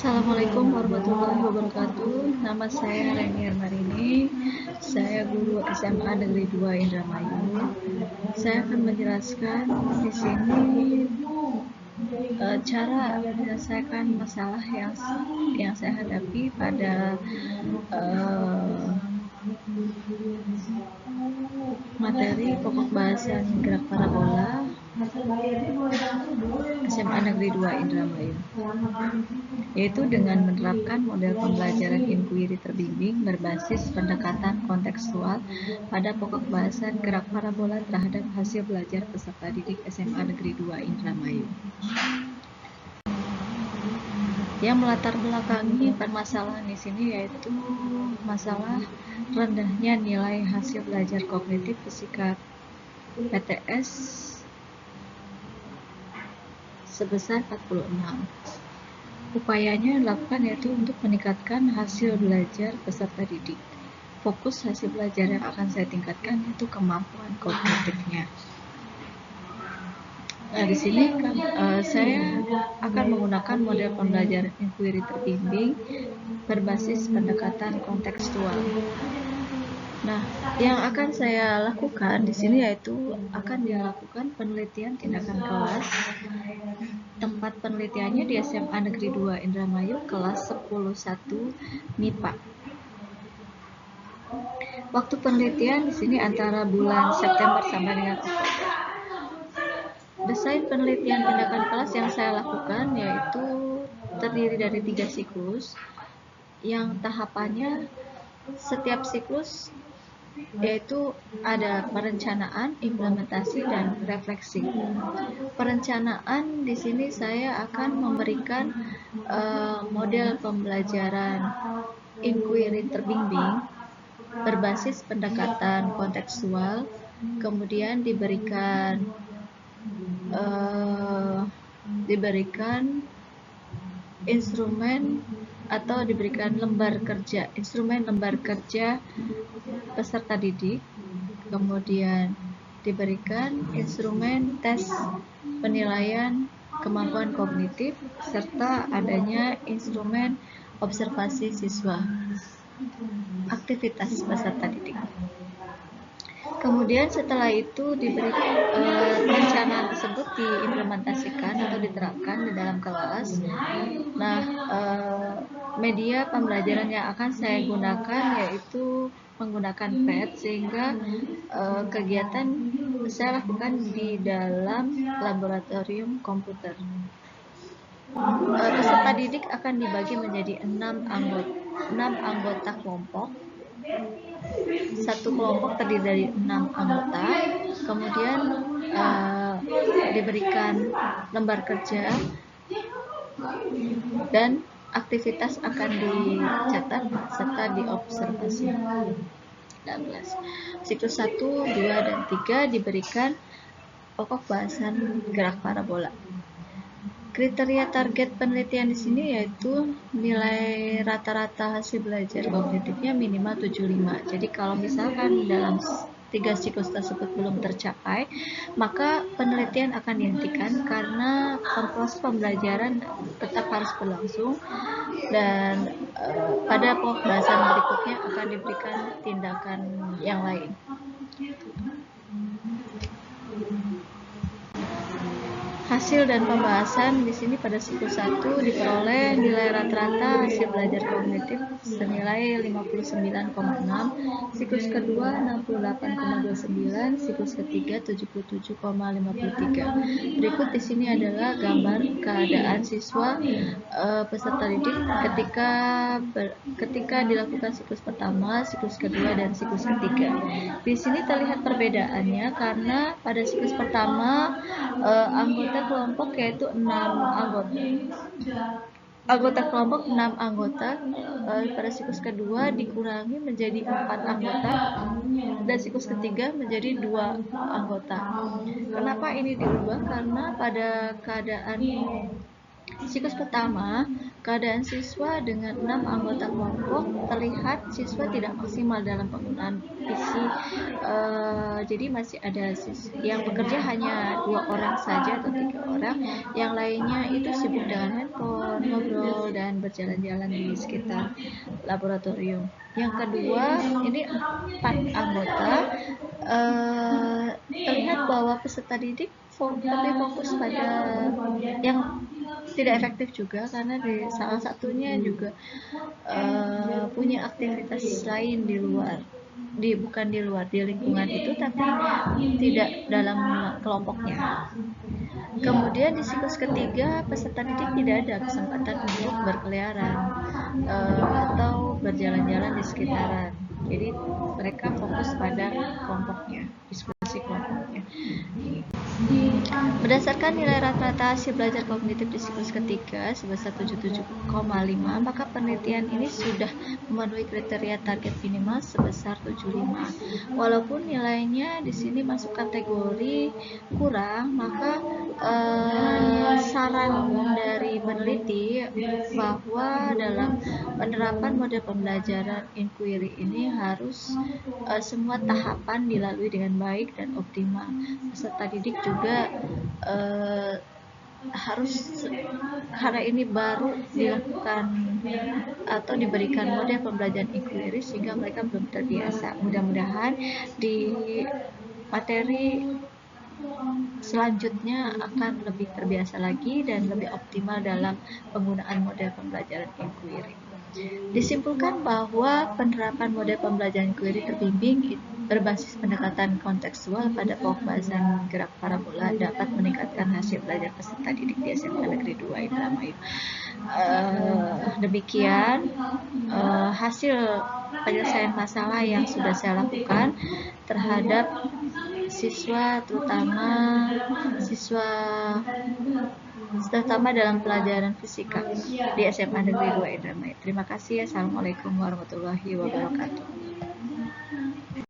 Assalamualaikum warahmatullahi wabarakatuh. Nama saya Renier Marini. Saya guru SMA Negeri 2 Indramayu. Saya akan menjelaskan di sini cara menyelesaikan masalah yang saya hadapi pada materi pokok bahasan gerak parabola SMA Negeri 2 Indramayu, yaitu dengan menerapkan model pembelajaran inquiry terbimbing berbasis pendekatan kontekstual pada pokok bahasan gerak parabola terhadap hasil belajar peserta didik SMA Negeri 2 Indramayu. Yang melatar belakangi permasalahan di sini yaitu masalah rendahnya nilai hasil belajar kognitif fisika PTS sebesar 46. Upayanya dilakukan yaitu untuk meningkatkan hasil belajar peserta didik. Fokus hasil belajar yang akan saya tingkatkan yaitu kemampuan kognitifnya. Nah, di sini kan saya akan menggunakan model pembelajaran inquiry terbimbing berbasis pendekatan kontekstual. Nah, yang akan saya lakukan di sini yaitu akan dilakukan penelitian tindakan kelas. Tempat penelitiannya di SMA Negeri 2 Indramayu kelas 10-1 MIPA. Waktu penelitian di sini antara bulan September sampai dengan Oktober. Desain penelitian tindakan kelas yang saya lakukan yaitu terdiri dari 3 siklus yang tahapannya setiap siklus yaitu ada perencanaan, implementasi, dan refleksi. Perencanaan di sini saya akan memberikan model pembelajaran inquiry terbimbing berbasis pendekatan kontekstual, kemudian diberikan instrumen atau diberikan instrumen lembar kerja peserta didik, kemudian diberikan instrumen tes penilaian kemampuan kognitif serta adanya instrumen observasi siswa, aktivitas peserta didik. Kemudian setelah itu diberikan perencanaan tersebut diimplementasikan atau diterapkan di dalam kelas. Nah, media pembelajaran yang akan saya gunakan yaitu menggunakan PET, sehingga kegiatan saya lakukan di dalam laboratorium komputer. Peserta didik akan dibagi menjadi 6 anggota kelompok. Satu kelompok terdiri dari 6 anggota, kemudian diberikan lembar kerja dan aktivitas akan dicatat serta diobservasi. 16. Siklus 1, 2, dan 3 diberikan pokok bahasan gerak parabola. Kriteria target penelitian di sini yaitu nilai rata-rata hasil belajar kognitifnya minimal 75. Jadi kalau misalkan dalam 3 siklus tersebut belum tercapai, maka penelitian akan dihentikan karena proses pembelajaran tetap harus berlangsung dan pada pokok bahasan berikutnya akan diberikan tindakan yang lain. Hasil dan pembahasan di sini pada siklus 1 diperoleh nilai rata-rata hasil belajar kognitif senilai 59,6, siklus kedua 68,29, siklus ketiga 77,53. Berikut di sini adalah gambar keadaan siswa peserta didik ketika dilakukan siklus pertama, siklus kedua, dan siklus ketiga. Di sini terlihat perbedaannya karena pada siklus pertama anggota kelompok yaitu 6 anggota. Pada siklus kedua dikurangi menjadi 4 anggota dan siklus ketiga menjadi 2 anggota. Kenapa ini diubah? Karena pada keadaan siklus pertama, keadaan siswa dengan 6 anggota kelompok terlihat siswa tidak maksimal dalam penggunaan PC. Jadi masih ada yang bekerja hanya 2 orang saja atau 3 orang, yang lainnya itu sibuk dengan handphone, ngobrol dan berjalan-jalan di sekitar laboratorium. Yang kedua, ini 4 anggota, terlihat bahwa peserta didik lebih fokus pada yang tidak efektif juga, karena di salah satunya juga punya aktivitas lain di luar, bukan di luar, di lingkungan itu, tapi tidak dalam kelompoknya. Kemudian di siklus ketiga, peserta didik tidak ada kesempatan untuk berkeliaran atau berjalan-jalan di sekitaran. Jadi mereka fokus pada kelompoknya, diskusi kelompoknya. Berdasarkan nilai rata-rata hasil belajar kognitif di siklus ketiga sebesar 77,5, maka penelitian ini sudah memenuhi kriteria target minimal sebesar 75. Walaupun nilainya di sini masuk kategori kurang, maka saran dari peneliti bahwa dalam penerapan model pembelajaran inquiry ini harus semua tahapan dilalui dengan baik dan optimal. Peserta didik juga harus, karena ini baru dilakukan atau diberikan model pembelajaran inquiry sehingga mereka belum terbiasa. Mudah-mudahan di materi selanjutnya akan lebih terbiasa lagi dan lebih optimal dalam penggunaan model pembelajaran inquiry. Disimpulkan bahwa penerapan model pembelajaran inquiry terbimbing berbasis pendekatan kontekstual pada pembahasan gerak parabola dapat meningkatkan hasil belajar peserta didik di SMA Negeri 2 Indramayu. Demikian hasil penyelesaian masalah yang sudah saya lakukan terhadap siswa, terutama dalam pelajaran fisika di SMA Negeri 2 Indramayu. Terima kasih. Assalamualaikum warahmatullahi wabarakatuh.